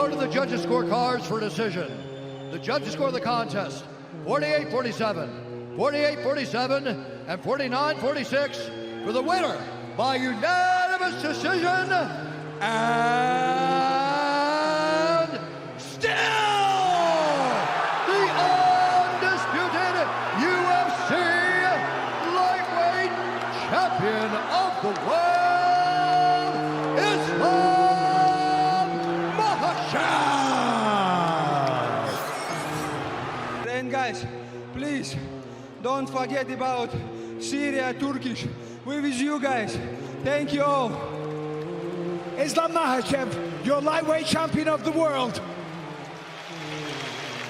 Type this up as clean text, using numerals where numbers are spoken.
go to the judges' scorecards for decision. The judges score the contest 48-47, 48-47, and 49-46 for the winner by unanimous decision, and still the undisputed UFC lightweight champion of the world, Islam Makhachev. And guys, please don't forget about Syria, Turkish. We're with you guys. Thank you all. Islam Makhachev, your lightweight champion of the world.